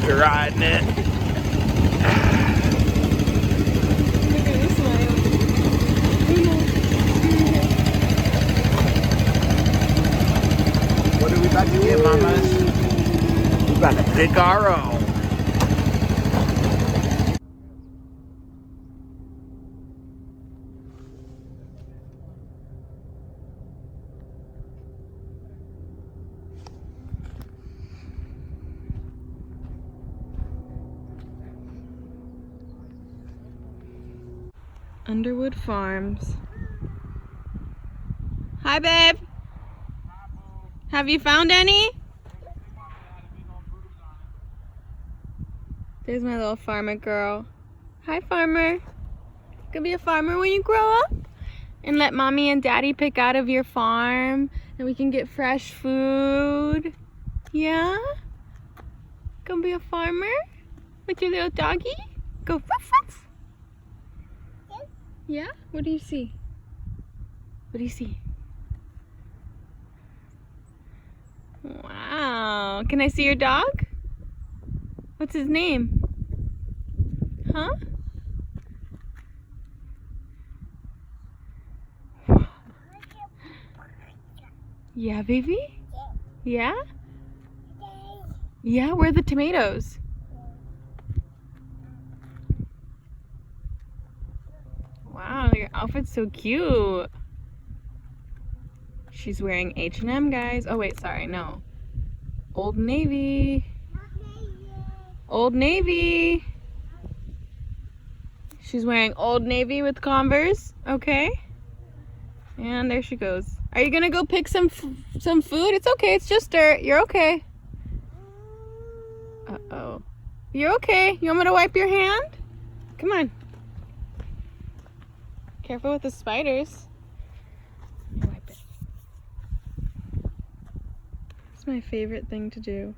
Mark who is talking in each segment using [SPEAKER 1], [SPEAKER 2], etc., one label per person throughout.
[SPEAKER 1] after riding it.
[SPEAKER 2] Look at her smile.
[SPEAKER 1] What are we about to get, mamas? We're about to pick our own.
[SPEAKER 2] Underwood Farms. Hi, babe. Have you found any? There's my little farmer girl. Hi, farmer. Gonna be a farmer when you grow up? And let mommy and daddy pick out of your farm and we can get fresh food. Yeah? Gonna be a farmer with your little doggy? Go ruff ruff. Yeah? What do you see? What do you see? Wow. Can I see your dog? What's his name? Huh? Yeah, baby? Yeah? Yeah, where are the tomatoes? Wow, your outfit's so cute. She's wearing H&M, guys. Oh, wait, sorry, no. Old Navy. Old Navy. She's wearing Old Navy with Converse. Okay. And there she goes. Are you gonna go pick some food? It's okay, it's just dirt. You're okay. Uh-oh. You're okay. You want me to wipe your hand? Come on. Careful with the spiders. Let me wipe it. It's my favorite thing to do.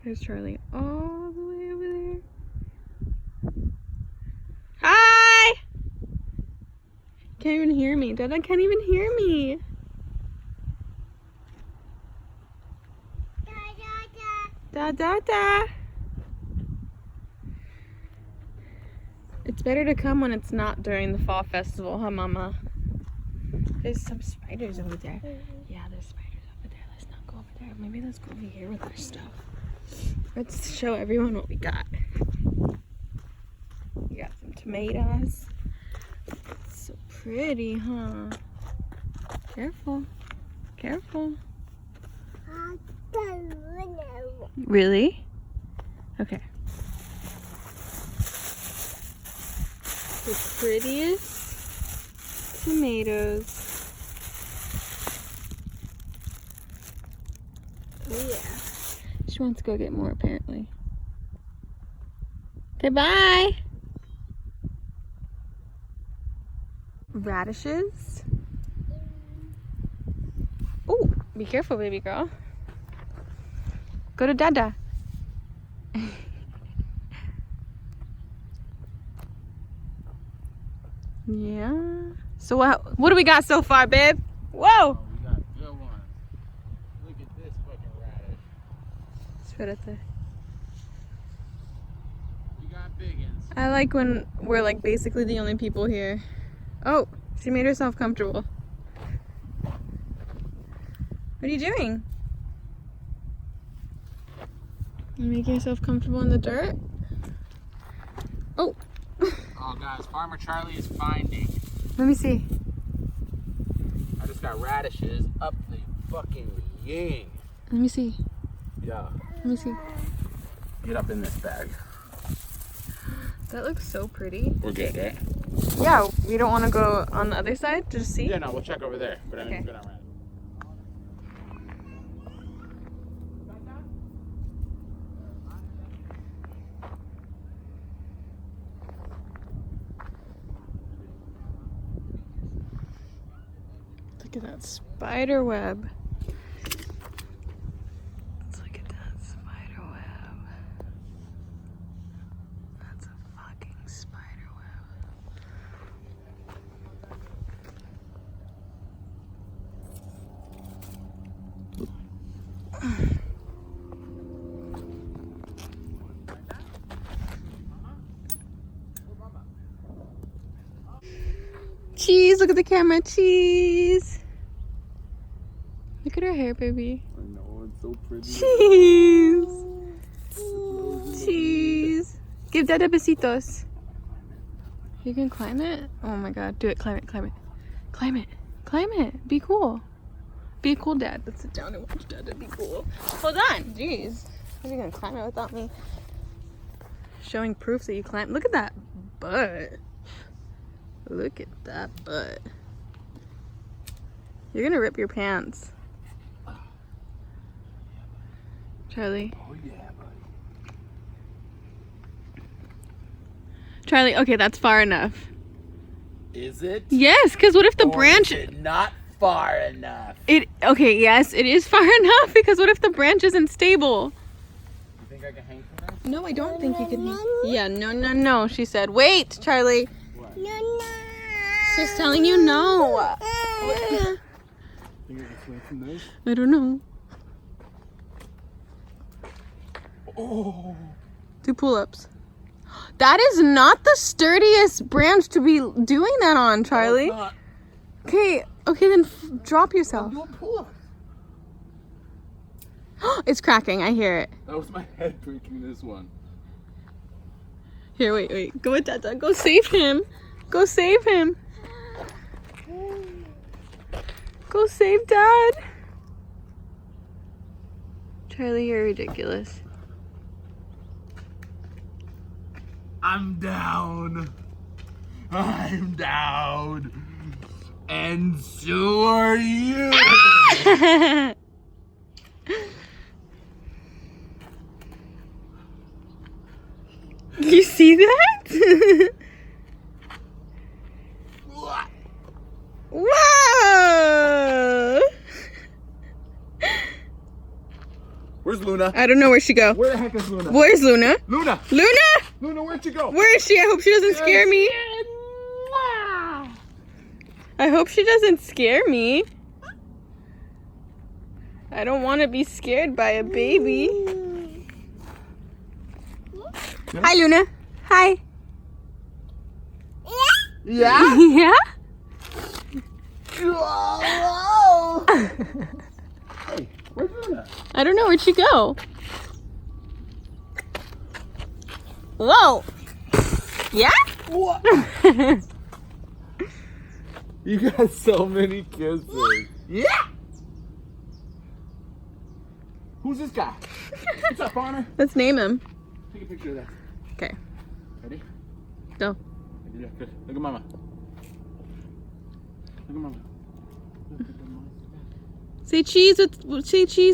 [SPEAKER 2] There's Charlie all the way over there. Hi! Can't even hear me. Dada can't even hear me. Da da da. It's better to come when it's not during the fall festival, huh, Mama? There's some spiders over there. Yeah, there's spiders over there. Let's not go over there. Maybe let's go over here with our stuff. Let's show everyone what we got. We got some tomatoes. It's so pretty, huh? Careful. Careful. Really? Okay. The prettiest tomatoes. Oh yeah. She wants to go get more apparently. Okay, bye. Radishes. Oh, be careful, baby girl. Go to Dada. Yeah. So what do we got so far, babe? Whoa!
[SPEAKER 1] Oh, we got a good one. Look at this fucking radish.
[SPEAKER 2] It's right at the...
[SPEAKER 1] We got big ones.
[SPEAKER 2] I like when we're like basically the only people here. Oh, she made herself comfortable. What are you doing? You making yourself comfortable in the dirt? Oh.
[SPEAKER 1] Oh, guys, Farmer Charlie is finding.
[SPEAKER 2] Let me see.
[SPEAKER 1] I just got radishes up the fucking yang.
[SPEAKER 2] Let me see.
[SPEAKER 1] Yeah.
[SPEAKER 2] Let me see.
[SPEAKER 1] Get up in this bag.
[SPEAKER 2] That looks so pretty.
[SPEAKER 1] We're good, right?
[SPEAKER 2] Yeah, we don't want to go on the other side to just see?
[SPEAKER 1] Yeah, no, we'll check over there. But I mean,
[SPEAKER 2] Okay.
[SPEAKER 1] we're good on radish.
[SPEAKER 2] Look at that spider web. Let's look at that spider web. That's a fucking spider web. Cheese, look at the camera. Cheese. Look at her hair, baby.
[SPEAKER 1] I know, it's so pretty.
[SPEAKER 2] Cheese. Cheese. Give Dada besitos. You can climb it? Oh my god. Do it. Climb it. Climb it. Climb it. Climb it. Be cool. Be a cool dad. Let's sit down and watch Dada be cool. Hold on. Jeez. How are you going to climb it without me showing proof that you climbed? Look at that butt. Look at that butt. You're going to rip your pants. Charlie.
[SPEAKER 1] Oh yeah, buddy.
[SPEAKER 2] Charlie, okay, that's far enough.
[SPEAKER 1] Is it?
[SPEAKER 2] Yes, because what if the branch...
[SPEAKER 1] Is it not far enough?
[SPEAKER 2] Okay, yes, it is far enough, because what if the branch isn't stable?
[SPEAKER 1] You think I can hang from that?
[SPEAKER 2] No, I don't think you can hang. Yeah, no, she said. Wait, Charlie.
[SPEAKER 1] What?
[SPEAKER 3] No.
[SPEAKER 2] She's telling you no.
[SPEAKER 1] Think I can swing from this?
[SPEAKER 2] I don't know.
[SPEAKER 1] Oh.
[SPEAKER 2] Do pull-ups. That is not the sturdiest branch to be doing that on, Charlie.
[SPEAKER 1] No,
[SPEAKER 2] Okay, then drop
[SPEAKER 1] I'm
[SPEAKER 2] yourself.
[SPEAKER 1] doing pull-ups.
[SPEAKER 2] It's cracking. I hear it.
[SPEAKER 1] That was my head breaking this one.
[SPEAKER 2] Here, wait. Go with Dada. Go save him. Go save him. Go save Dad. Charlie, you're ridiculous.
[SPEAKER 1] I'm down. I'm down. And so are you.
[SPEAKER 2] You see that? Whoa!
[SPEAKER 1] Where's Luna?
[SPEAKER 2] I don't know where she go.
[SPEAKER 1] Where the heck is Luna?
[SPEAKER 2] Where's Luna?
[SPEAKER 1] Luna!
[SPEAKER 2] Luna!
[SPEAKER 1] Luna, where'd you go?
[SPEAKER 2] Where is she? I hope she doesn't scare me. I hope she doesn't scare me. I don't want to be scared by a baby.
[SPEAKER 1] Yeah.
[SPEAKER 2] Hi, Luna. Hi.
[SPEAKER 1] Yeah?
[SPEAKER 2] Yeah?
[SPEAKER 1] Hey, where's Luna?
[SPEAKER 2] I don't know. Where'd she go? Whoa. Yeah?
[SPEAKER 1] What? You got so many kisses. Yeah! Who's this guy? What's up, Farmer?
[SPEAKER 2] Let's name him.
[SPEAKER 1] Take a picture of that.
[SPEAKER 2] Okay.
[SPEAKER 1] Ready?
[SPEAKER 2] Go.
[SPEAKER 1] Yeah, good. Look at Mama. Look at Mama. Look at the monster.
[SPEAKER 2] Say cheese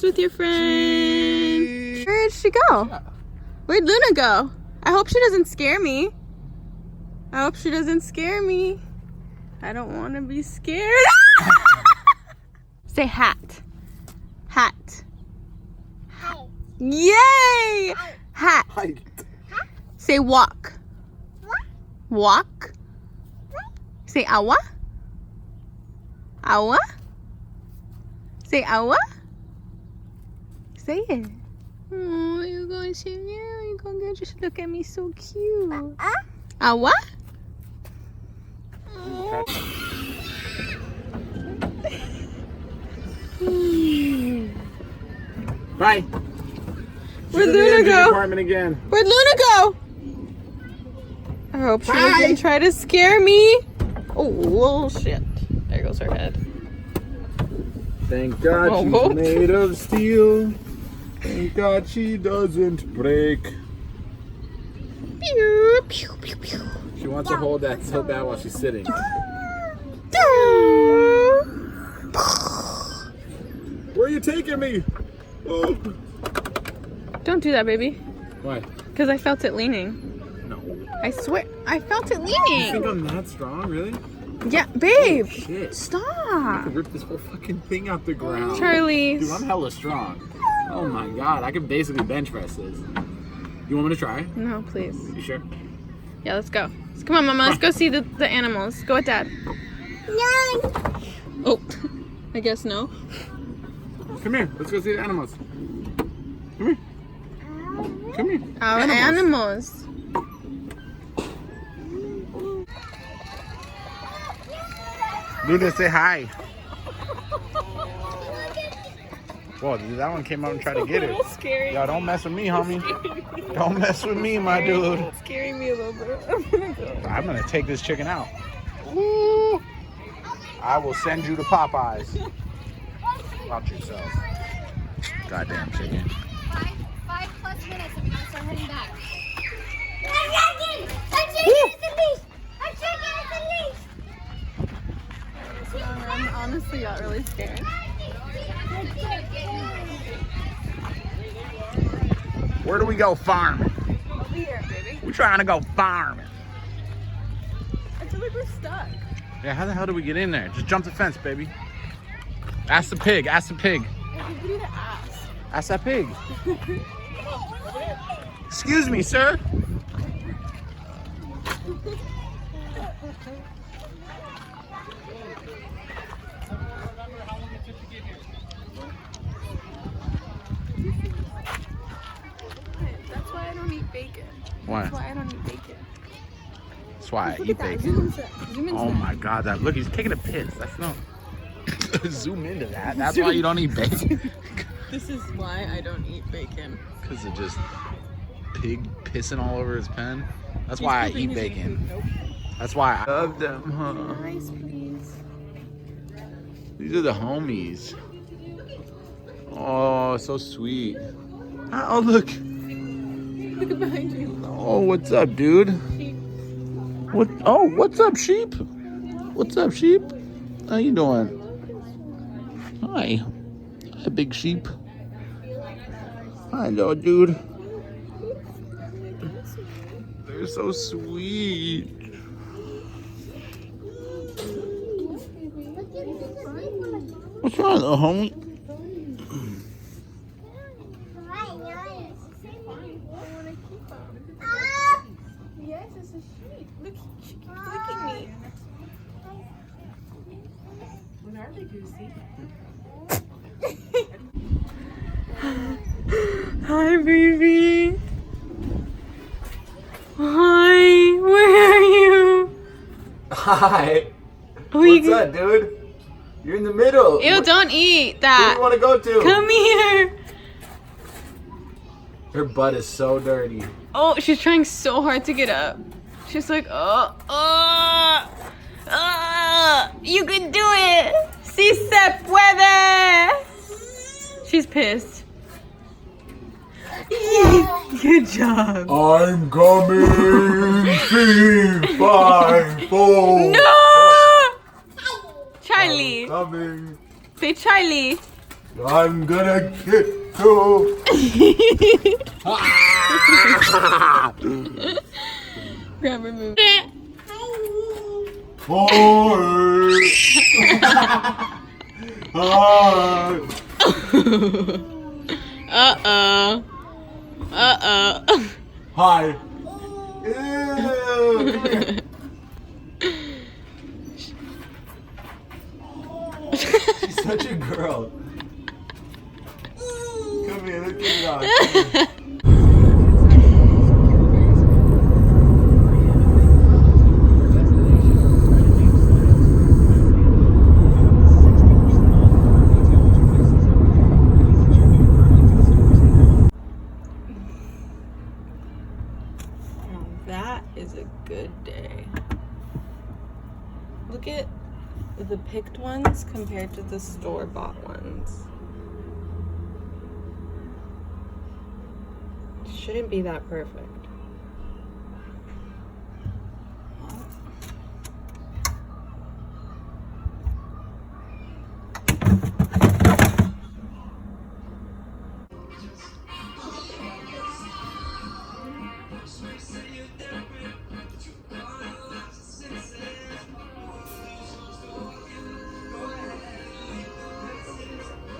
[SPEAKER 2] with your friend.
[SPEAKER 1] Cheese.
[SPEAKER 2] Where'd she go?
[SPEAKER 1] Yeah.
[SPEAKER 2] Where'd Luna go? I hope she doesn't scare me. I hope she doesn't scare me. I don't want to be scared. Say hat. Hat. Yay! Hat.
[SPEAKER 1] Height.
[SPEAKER 2] Say walk. Walk. Say awa. Awa. Say awa. Say it. Oh, you're going to you're going to just look at me so cute. Awa.
[SPEAKER 1] Bye.
[SPEAKER 2] Where'd Luna go?
[SPEAKER 1] Apartment again.
[SPEAKER 2] Where'd Luna go? I hope she doesn't try to scare me. Oh, shit. There goes her head.
[SPEAKER 1] Thank God
[SPEAKER 2] Oh,
[SPEAKER 1] she's
[SPEAKER 2] whoa.
[SPEAKER 1] made of steel. Thank God she doesn't break.
[SPEAKER 2] Pew, pew, pew, pew.
[SPEAKER 1] She wants to hold that so bad while she's sitting. Where are you taking me? Oh.
[SPEAKER 2] Don't do that, baby.
[SPEAKER 1] Why?
[SPEAKER 2] Because I felt it leaning.
[SPEAKER 1] No.
[SPEAKER 2] I swear, I felt it
[SPEAKER 1] You think
[SPEAKER 2] leaning.
[SPEAKER 1] I'm that strong, really?
[SPEAKER 2] Yeah, babe.
[SPEAKER 1] Oh, shit. I
[SPEAKER 2] Stop.
[SPEAKER 1] could rip this whole fucking thing out the ground.
[SPEAKER 2] Charlie.
[SPEAKER 1] Dude, I'm hella strong. Oh my God, I could basically bench press this. You want me to try?
[SPEAKER 2] No, please.
[SPEAKER 1] You sure?
[SPEAKER 2] Yeah, let's go. Come on, Mama. Let's go see the animals. Go with Dad.
[SPEAKER 3] No.
[SPEAKER 2] Oh, I guess no.
[SPEAKER 1] Come here, let's go see the animals. Come here. Come here.
[SPEAKER 2] Our animals.
[SPEAKER 1] Luna, say hi. Whoa, dude, that one came out and tried to get it.
[SPEAKER 2] It's scary.
[SPEAKER 1] Yo, don't mess with me, homie. Don't mess with me, my dude.
[SPEAKER 2] It's scaring me a little bit. I'm gonna go.
[SPEAKER 1] I'm gonna take this chicken out. Woo. I will send you to Popeyes. Watch yourself. Goddamn chicken.
[SPEAKER 3] 5+ minutes and we gotta start heading back.
[SPEAKER 2] I honestly got really scared.
[SPEAKER 1] Where do we go farming?
[SPEAKER 2] Over here, baby.
[SPEAKER 1] We're trying to go farming.
[SPEAKER 2] I feel like we're stuck.
[SPEAKER 1] Yeah, how the hell do we get in there? Just jump the fence, baby. Ask the pig. Ask the pig.
[SPEAKER 2] What do you ask?
[SPEAKER 1] Ask that pig. Excuse me, sir.
[SPEAKER 2] That's why I don't eat bacon.
[SPEAKER 1] Why?
[SPEAKER 2] That's why I don't eat bacon.
[SPEAKER 1] That's why I
[SPEAKER 2] Look
[SPEAKER 1] eat
[SPEAKER 2] at that.
[SPEAKER 1] bacon.
[SPEAKER 2] Zoom into
[SPEAKER 1] Oh
[SPEAKER 2] that.
[SPEAKER 1] my god, that look, he's taking a piss. That's not zoom into that. That's why you don't eat bacon.
[SPEAKER 2] This is why I don't eat bacon.
[SPEAKER 1] Because of just pig pissing all over his pen. That's why I eat bacon.
[SPEAKER 2] Nope.
[SPEAKER 1] That's why I love them, huh?
[SPEAKER 2] Nice, please.
[SPEAKER 1] These are the homies. Oh, so sweet. Oh, look.
[SPEAKER 2] Look behind you.
[SPEAKER 1] Oh, what's up, dude? What? Oh, what's up, sheep? What's up, sheep? How you doing? Hi. Hi, big sheep. Hi, little dude. They're so sweet. What's wrong, little homie?
[SPEAKER 2] Yes, it's a sheep. Look, she keeps licking me. When are they, Goosey? Hi, baby. Hi, where are you?
[SPEAKER 4] Hi.
[SPEAKER 2] Oh,
[SPEAKER 4] What's up, dude? You're in the middle.
[SPEAKER 2] Ew, don't eat
[SPEAKER 4] Where do
[SPEAKER 2] that.
[SPEAKER 4] you want to go to?
[SPEAKER 2] Come here.
[SPEAKER 4] Her butt is so dirty.
[SPEAKER 2] Oh, she's trying so hard to get up. She's like, you can do it. Si se puede. She's pissed. Good job.
[SPEAKER 4] I'm coming. 3, 5, 4.
[SPEAKER 2] No! Charlie.
[SPEAKER 4] Coming.
[SPEAKER 2] Say Charlie.
[SPEAKER 4] I'm gonna get you.
[SPEAKER 2] Grab her move.
[SPEAKER 4] Hi. Hi.
[SPEAKER 2] Uh-oh. Uh-oh.
[SPEAKER 4] Hi. Ew, come here. She's such a girl. Come here, look at it.
[SPEAKER 2] That is a good day. Look at the picked ones compared to the store-bought ones. Shouldn't be that perfect.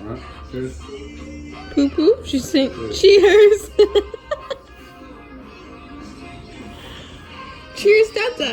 [SPEAKER 1] Alright, cheers.
[SPEAKER 2] Poo poo? She's saying cheers.